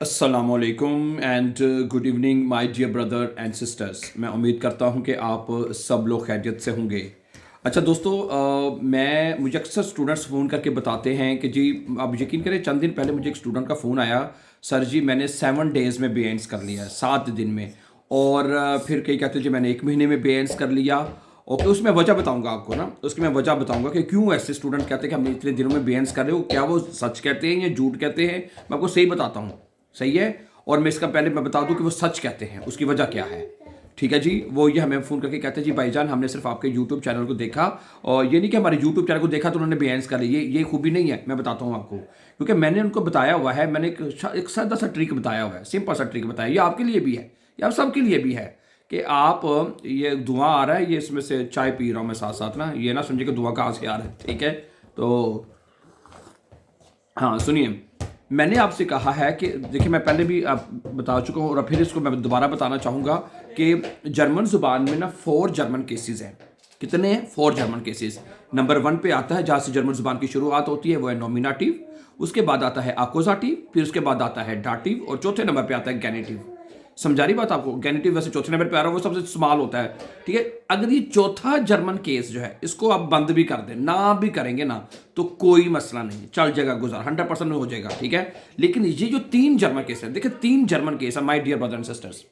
असलकुम and good evening my dear brother and sisters. मैं उम्मीद करता हूं कि आप सब लोग खैरियत से होंगे। अच्छा दोस्तों, मुझे अक्सर स्टूडेंट्स फ़ोन करके बताते हैं कि जी, आप यकीन करें, चंद दिन पहले मुझे एक स्टूडेंट का फ़ोन आया। सर जी, मैंने 7 डेज़ में बेएंस कर लिया है, 7 दिन में। और फिर कई कहते हैं जी मैंने 1 महीने में बेएंस कर लिया। ओके, उसमें वजह बताऊंगा आपको ना, उसकी मैं वजह बताऊंगा कि क्यों ऐसे स्टूडेंट कहते हैं कि हमने इतने दिनों में बेएंस कर रहे हो। क्या वो सच कहते हैं या झूठ कहते हैं? मैं आपको सही बताता हूँ। सही है। और मैं इसका पहले मैं बता दूं कि वो सच कहते हैं, उसकी वजह क्या है। ठीक है जी। वो ये हमें फ़ोन करके कहते हैं जी भाईजान, हमने सिर्फ आपके यूट्यूब चैनल को देखा, और ये नहीं कि हमारे यूट्यूब चैनल को देखा तो उन्होंने बेयंस कर लिया। ये खूबी नहीं है, मैं बताता हूँ आपको। क्योंकि मैंने उनको बताया हुआ है, मैंने एक सादा सा ट्रिक बताया हुआ है, सिंपल सा ट्रिक बताया। ये आपके लिए भी है, ये आप सबके लिए भी है कि आप ये धुआं आ रहा है, ये इसमें से चाय पी रहा हूँ मैं साथ साथ ना, ये ना समझिए कि धुआं कहाँ से आ रहा है। ठीक है। तो हाँ सुनिए, मैंने आपसे कहा है कि देखिए, मैं पहले भी आप बता चुका हूँ और फिर इसको मैं दोबारा बताना चाहूँगा कि जर्मन ज़ुबान में ना 4 जर्मन केसेस हैं। कितने हैं? 4 जर्मन केसेस। नंबर 1 पे आता है जहाँ से जर्मन ज़ुबान की शुरुआत होती है, वो है नॉमिनेटिव। उसके बाद आता है आकोजाटिव, फिर उसके बाद आता है डाटिव, और चौथे नंबर पे आता है गैनिटिव। समझा रही बात आपको? गैनिटिव वैसे चौथे नंबर पे आ रहा है, वो सबसे स्मॉल होता है। ठीक है। अगर ये चौथा जर्मन केस जो है, इसको आप बंद भी कर दें, ना भी करेंगे ना, तो कोई मसला नहीं, चल जाएगा, गुजार 100% में हो जाएगा। ठीक है। लेकिन ये जो 3 जर्मन केस है, देखिए 3 जर्मन केस है my dear brother and sisters.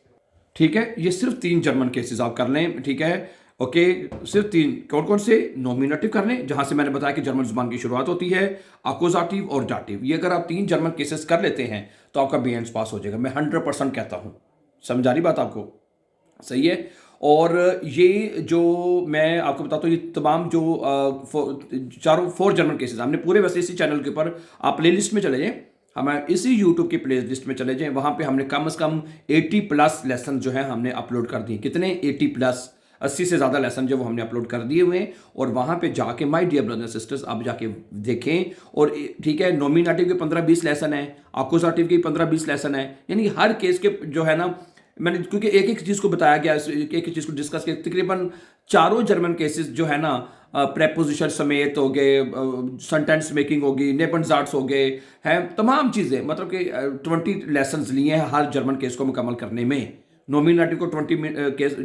ठीक है। ये सिर्फ 3 जर्मन केसेस आप कर लें। ठीक है। ओके। सिर्फ 3। कौन कौन से? नॉमिनेटिव कर लें, जहां से मैंने बताया कि जर्मन जुबान की शुरुआत होती है, अकोजाटिव और डाटिव। ये अगर आप 3 जर्मन केसेस कर लेते हैं तो आपका बेएंस पास हो जाएगा, मैं 100% कहता हूं। समझा रही बात आपको? सही है। और ये जो मैं आपको बताता हूँ, ये तमाम जो चारों 4 जर्मन केसेस हमने पूरे, वैसे इसी चैनल के ऊपर आप प्ले लिस्ट में चले जाएं, हमें इसी यूट्यूब की प्ले लिस्ट में चले जाएं, वहाँ पे हमने कम से कम 80+ लेसन जो है हमने अपलोड कर दिए। कितने? 80+, 80 से ज़्यादा लेसन जो वो हमने अपलोड कर दिए हुए हैं। और वहाँ पे जाके माय डियर ब्रदर सिस्टर्स आप जाके देखें। और ठीक है, नॉमिनेटिव के 15-20 लेसन है, अकोजाटिव के 15-20 लेसन है, यानी हर केस के जो है ना, मैंने क्योंकि एक एक चीज़ को बताया गया, एक एक चीज़ को डिस्कस किया। तकरीबन चारों जर्मन केसेस जो है ना, प्रेपोजिशन समेत हो गए, सेंटेंस मेकिंग होगी, नेबनजार्ट्स हो गए हैं, तमाम चीज़ें, मतलब कि 20 लेसन लिए हैं हर जर्मन केस को मुकम्मल करने में। नॉमिनेटिव को 20 केस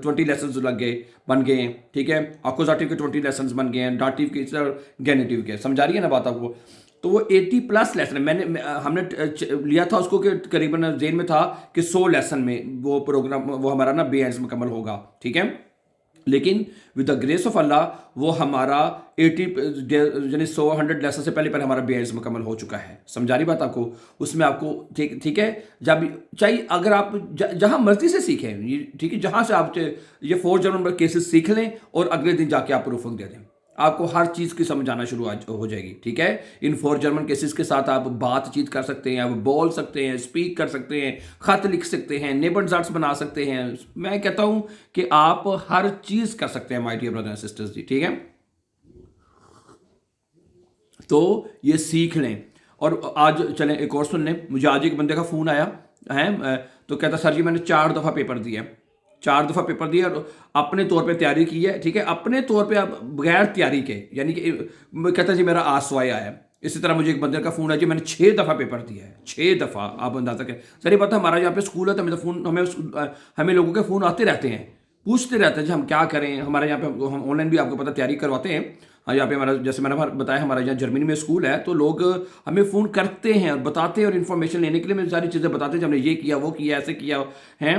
20 लेसन लग गए, बन गए हैं। ठीक है। अकोजाटिव के 20 लेसन बन गए हैं, डाटिव के, गैनिटिव के। समझा रही है ना बात आपको? तो वो 80+ लेसन है। हमने लिया था उसको कि करीबन जेन में था कि 100 लेसन में वो प्रोग्राम, वो हमारा ना बेएंस मुकम्मल होगा। ठीक है। लेकिन विद द ग्रेस ऑफ अल्लाह वो हमारा 80 यानी 100 लेसन से पहले पहले हमारा बेएंस मुकम्मल हो चुका है। समझा रही बात आपको? उसमें आपको ठीक ठीक है, जब चाहिए, अगर आप जहां मर्जी से सीखें, ठीक है, जहां से आप ये 4 जर्मन केसेस सीख लें और अगले दिन जाके आप प्रूफ दे दें, आपको हर चीज़ की समझ आना शुरू हो जाएगी। ठीक है। इन 4 जर्मन केसेस के साथ आप बातचीत कर सकते हैं, आप बोल सकते हैं, स्पीक कर सकते हैं, खत लिख सकते हैं, नेबरजार्ट्स बना सकते हैं। मैं कहता हूं कि आप हर चीज़ कर सकते हैं my dear brother and sisters जी। ठीक है। तो ये सीख लें। और आज चलें एक और सुन लें। मुझे आज एक बंदे का फ़ोन आया है, तो कहता सर जी मैंने 4 दफ़ा पेपर दिया, 4 दफ़ा पेपर दिया और अपने तौर पे तैयारी की है। ठीक है। अपने तौर पे आप बगैर तैयारी के, यानी कि कहता जी मेरा आसवाई आया है। इसी तरह मुझे एक बंदे का फ़ोन आया जी मैंने 6 दफ़ा पेपर दिया है, 6 दफ़ा। आप अंदाजा करें। सर ये पता हमारा यहाँ पे स्कूल है, तो हमें तो फ़ोन, हमें लोगों के फ़ोन आते रहते हैं, पूछते रहते हैं जी हम क्या करें। हमारे यहाँ पे हम ऑनलाइन भी आपको पता तैयारी करवाते हैं। हाँ, यहाँ पे हमारा, जैसे मैंने बताया, हमारे यहाँ जर्मनी में स्कूल है, तो लोग हमें फ़ोन करते हैं और बताते हैं, और इन्फॉर्मेशन लेने के लिए हमें सारी चीज़ें बताते हैं जी हमने ये किया, वो किया, ऐसे किया है।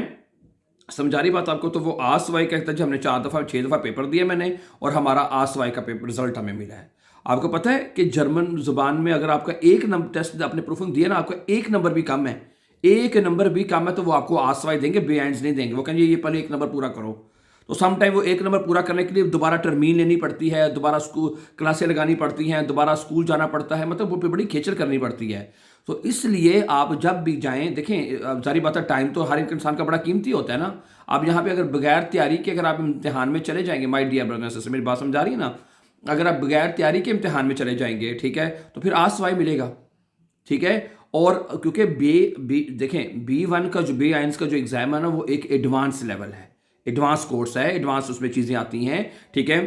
समझा रही बात आपको? तो वो आसवाई कहता है जी हमने 4 दफ़ा 6 दफ़ा पेपर दिए मैंने, और हमारा आसवाई का पेपर रिजल्ट हमें मिला है। आपको पता है कि जर्मन जुबान में अगर आपका 1 नंबर टेस्ट आपने प्रूफिंग दिया ना, आपका 1 नंबर भी कम है, 1 नंबर भी कम है, तो वो आपको आसवाई देंगे, बेआइंस नहीं देंगे। वो कहेंगे ये पहले 1 नंबर पूरा करो। तो सम टाइम वो 1 नंबर पूरा करने के लिए दोबारा टर्मीन लेनी पड़ती है, दोबारा स्कूल क्लासें लगानी पड़ती हैं, दोबारा स्कूल जाना पड़ता है, मतलब वो बड़ी खेचल करनी पड़ती है। तो इसलिए आप जब भी जाएं, देखें, सारी बात है, टाइम तो हर एक इंसान का बड़ा कीमती होता है ना। आप यहाँ पे अगर बगैर तैयारी के अगर आप इम्तिहान में चले जाएंगे, माय डियर ब्रदर सिस्टर, मेरी बात समझा रही है ना? अगर आप बगैर तैयारी के इम्तिहान में चले जाएंगे, ठीक है, तो फिर आसवाई मिलेगा। ठीक है। और क्योंकि देखें, B1 का जो B1 का जो एग्जाम है ना, वो एक एडवांस लेवल है, एडवांस कोर्स है, एडवांस उसमें चीज़ें आती हैं। ठीक है।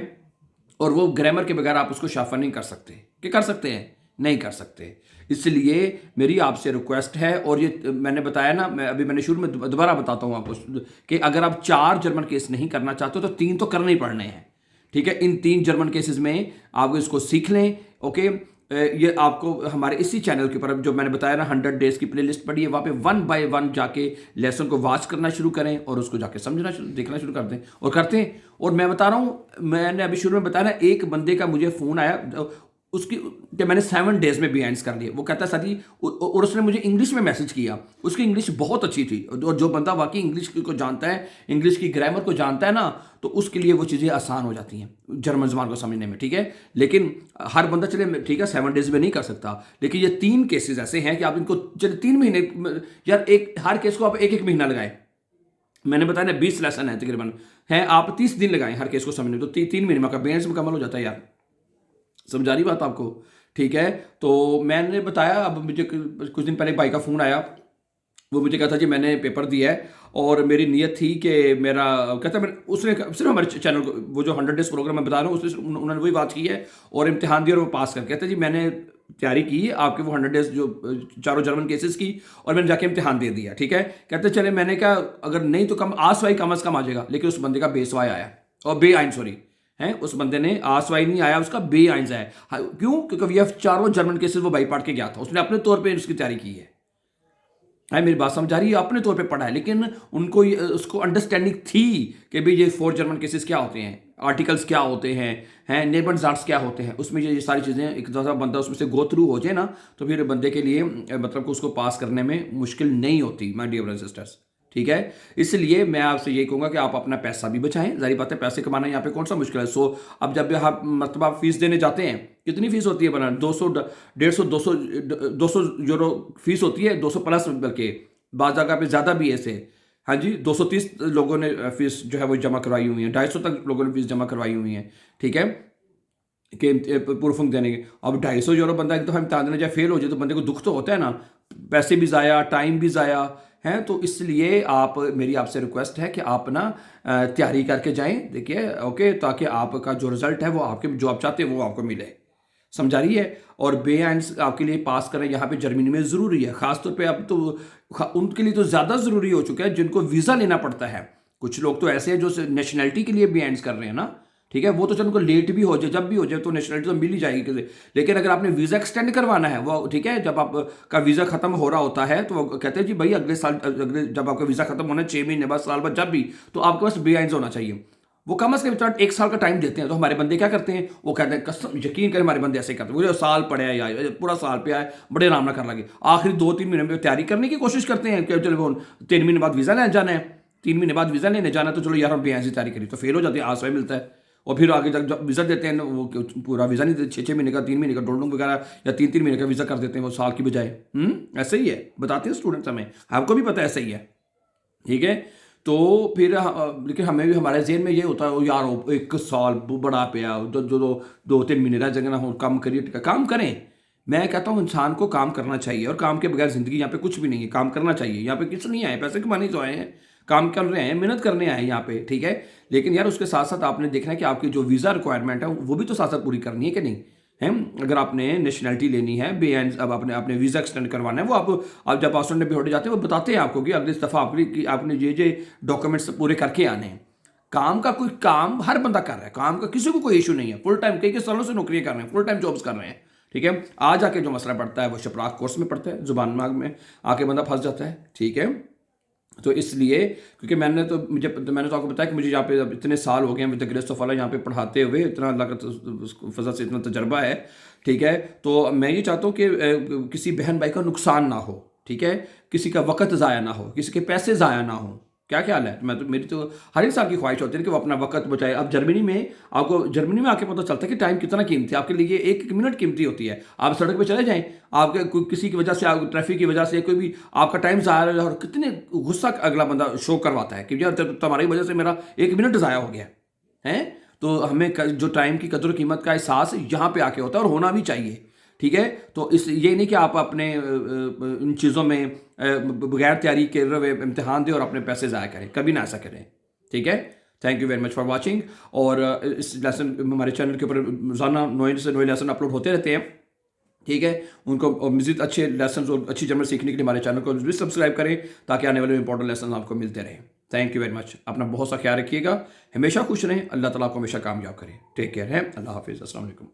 और वो ग्रामर के बगैर आप उसको शाफा नहीं कर सकते, कि कर सकते हैं? नहीं कर सकते। इसलिए मेरी आपसे रिक्वेस्ट है, और ये मैंने बताया ना, मैंने शुरू में दोबारा बताता हूँ आपको कि अगर आप 4 जर्मन केस नहीं करना चाहते तो 3 तो करने ही पड़ने हैं। ठीक है, इन 3 जर्मन केसेस में आप इसको सीख लें। ओके, ये आपको हमारे इसी चैनल के ऊपर जो मैंने बताया ना 100 डेज की प्लेलिस्ट पड़ी है, वहाँ पे 1 बाय 1 जाके लेसन को वॉच करना शुरू करें और उसको जाके समझना देखना शुरू कर दें और करते हैं। और मैं बता रहा हूँ, मैंने अभी शुरू में बताया ना, एक बंदे का मुझे फ़ोन आया, उसकी कि मैंने 7 डेज में बिहाइंड्स कर लिए। वो कहता सर जी, और उसने मुझे इंग्लिश में मैसेज किया, उसकी इंग्लिश बहुत अच्छी थी, और जो बंदा वाकई इंग्लिश को जानता है, इंग्लिश की ग्रामर को जानता है ना, तो उसके लिए वो चीज़ें आसान हो जाती हैं जर्मन ज़बान को समझने में। ठीक है, लेकिन हर बंदा चले ठीक है 7 डेज में नहीं कर सकता, लेकिन ये 3 केसेस ऐसे हैं कि आप इनको चले 3 महीने, यार एक हर केस को आप एक महीना लगाएं। मैंने बताया ना 20 लेसन है तकरीबन, हैं आप 30 दिन लगाएं हर केस को समझने, तो 3 महीने में का बिहाइंड्स मुकम्मल हो जाता है यार। समझा रही बात आपको? ठीक है, तो मैंने बताया, अब मुझे कुछ दिन पहले भाई का फ़ोन आया, वो मुझे कहता जी मैंने पेपर दिया है और मेरी नीयत थी कि मेरा, कहता मैं, उसने सिर्फ हमारे चैनल को, वो जो 100 डेज प्रोग्राम मैं बता रहा हूँ, उसने उन्होंने वही बात की है और इम्तिहान दिया और वो पास कर, कहता जी मैंने तैयारी की आपके वो 100 डेज जो 4 जर्मन केसेस की, और मैंने जाके इम्तिहान दे दिया। ठीक है, कहते चले, मैंने कहा अगर नहीं तो कम आसवाई कम अज़ कम आ जाएगा, लेकिन उस बंदे का बेसवाई आया, और बेआइन सॉरी है, उस बंदे ने आसवाई नहीं आया, उसका बेआइंस आया। क्यों? क्योंकि वी 4 जर्मन केसेस वो बाई पार्ट के गया था, उसने अपने तौर पे उसकी तैयारी की है। मेरी बात समझ आ रही है? अपने तौर पे पढ़ा है, लेकिन उनको उसको अंडरस्टैंडिंग थी कि भाई ये 4 जर्मन केसेस क्या होते हैं, आर्टिकल्स क्या होते हैं नेबनज़ार्ट्स क्या होते हैं, उसमें ये सारी चीज़ें, एक दफ़ा बंदा उसमें से गो थ्रू हो जाए ना, तो फिर बंदे के लिए मतलब कि उसको पास करने में मुश्किल नहीं होती, माय डियर ब्रदर्स सिस्टर्स। ठीक है, इसलिए मैं आपसे यही कहूँगा कि आप अपना पैसा भी बचाएं। ज़ाहिर बात है, पैसे कमाना यहाँ पे कौन सा मुश्किल है। अब जब आप मतलब आप फीस देने जाते हैं, कितनी फीस होती है बना 200 150 200 यूरो फीस होती है, 200 प्लस, बल्कि बाज़ जगह पे ज़्यादा भी ऐसे। हाँ जी, 230 लोगों ने फीस जो है वो जमा करवाई हुई है, 250 तक लोगों ने फीस जमा करवाई हुई है। ठीक है, कि प्रूफिंग देने के। अब 250 यूरो बंदा एक दफ़ा इम्तिहान देने जाए, फेल हो जाए, तो बंदे को दुख तो होता है ना, पैसे भी ज़ाया, टाइम भी ज़ाया है। तो इसलिए मेरी आपसे रिक्वेस्ट है कि आप ना तैयारी करके जाएं, देखिए, ओके, ताकि आपका जो रिज़ल्ट है वो आपके जो आप चाहते हैं वो आपको मिले। समझा रही है? और बेआइंस आपके लिए पास करें यहाँ पे जर्मनी में ज़रूरी है, ख़ासतौर पे अब तो उनके लिए तो ज़्यादा ज़रूरी हो चुका है जिनको वीज़ा लेना पड़ता है। कुछ लोग तो ऐसे हैं जो नेशनैलिटी के लिए बेआइंस कर रहे हैं ना, ठीक है, वो तो चलो उनको लेट भी हो जाए, जब भी हो जाए, तो नेशनलिटी तो मिल ही जाएगी किसी। लेकिन अगर आपने वीज़ा एक्सटेंड करवाना है, वो ठीक है, जब आपका वीज़ा ख़त्म हो रहा होता है, तो वो कहते हैं जी भाई अगले साल, जब आपका वीज़ा ख़त्म होना है 6 महीने बाद, साल बाद, जब भी, तो आपके पास बेआइंस होना चाहिए। वो कम से कम 1 साल का टाइम देते हैं। तो हमारे बंदे क्या करते हैं, वो कहते हैं, कसम यकीन करें हमारे बंदे ऐसे करते हैं, वो जो साल पड़े है या पूरा साल पे आए, बड़े आराम ना कर लगे, आखिरी 2-3 महीने में तैयारी करने की कोशिश करते हैं कि चलो 3 महीने बाद वीज़ा लेने जाना है, 3 महीने बाद वीज़ा लेने जाना है, तो चलो यार हम बेआइंस की तैयारी करी, तो फेल हो जाते हैं, आसवाई मिलता है। और फिर आगे जब वीज़ा देते हैं, वो पूरा वीज़ा नहीं देते, 6-6 महीने का, 3 महीने का डोलडोंग वगैरह, या 3-3 महीने का वीज़ा कर देते हैं वो साल की बजाय। ऐसे ही है, बताते हैं स्टूडेंट्स हमें, आपको भी पता है ऐसा ही है। ठीक है, तो फिर लेकिन हमें भी हमारे जेहन में ये होता है यार 1 साल बड़ा पिया, जो 2-3 महीने रह जाएंगे ना, हो काम करिए, काम करें। मैं कहता हूँ इंसान को काम करना चाहिए, और काम के बगैर ज़िंदगी यहाँ पे कुछ भी नहीं है, काम करना चाहिए। यहाँ पे किस नहीं आए, पैसे कमाने तो आए हैं, काम कर रहे हैं, मेहनत करने आए हैं यहाँ पे। ठीक है, लेकिन यार उसके साथ साथ आपने देखना है कि आपकी जो वीज़ा रिक्वायरमेंट है वो भी तो साथ साथ पूरी करनी है कि नहीं है। अगर आपने नेशनलिटी लेनी है, बेआइंस, अब आपने वीज़ा एक्सटेंड करवाना है, वो आप जब पासपोर्ट में बिहोटे जाते हैं, वो बताते हैं आपको कि अगली दफ़ा आपने ये डॉक्यूमेंट्स पूरे करके आने हैं। काम का कोई काम हर बंदा कर रहा है, काम का किसी को कोई इशू नहीं है, फुल टाइम कई सालों से नौकरियाँ कर रहे हैं, फुल टाइम जॉब्स कर रहे हैं। ठीक है, आज आके जो मसला पड़ता है वो शपराक कोर्स में पड़ता है, जुबान माग में आके बंदा फंस जाता है। ठीक है, तो इसलिए, क्योंकि मैंने तो आपको बताया कि मुझे यहाँ पे अब इतने साल हो गए हैं विद द ग्रेस ऑफ अल्लाह यहाँ पे पढ़ाते हुए, इतना अल्लाह का फजल से इतना तजर्बा है। ठीक है, तो मैं ये चाहता हूँ कि किसी बहन भाई का नुकसान ना हो, ठीक है, किसी का वक्त ज़ाया ना हो, किसी के पैसे ज़ाया ना हो। क्या ख्याल है? मेरी तो हर इंसान की ख्वाहिश होती है कि वो अपना वक्त बचाए। अब जर्मनी में आके पता चलता है कि टाइम कितना कीमती है, आपके लिए 1 मिनट कीमती होती है। आप सड़क पे चले जाएं, आपके किसी की वजह से, ट्रैफिक की वजह से, कोई भी आपका टाइम ज़ाया है, और कितने गुस्सा अगला बंदा शो करवाता है कि यार तुम्हारी वजह से मेरा 1 मिनट ज़ाया हो गया है। तो हमें जो टाइम की कदर कीमत का एहसास यहाँ पे आके होता है, और होना भी चाहिए। ठीक है, तो ये नहीं कि आप अपने इन चीज़ों में बगैर तैयारी के हुए इम्तिहान दें और अपने पैसे ज़ाया करें, कभी ना ऐसा करें। ठीक है, thank you very much for watching. और इस लेसन हमारे चैनल के ऊपर रोज़ाना नए से नए लेसन अपलोड होते रहते हैं, ठीक है, उनको मज़ीद अच्छे लेसन और अच्छी जर्मन सीखने के लिए हमारे चैनल को भी सब्सक्राइब करें, ताकि आने वाले इंपॉर्टेंट लेसन आपको मिलते रहें। Thank you very much. अपना बहुत सा ख्याल रखिएगा, हमेशा खुश रहें, अल्लाह ताला आपको हमेशा कामयाब करे। टेक केयर है, अल्लाह हाफिज़, अस्सलाम वालेकुम।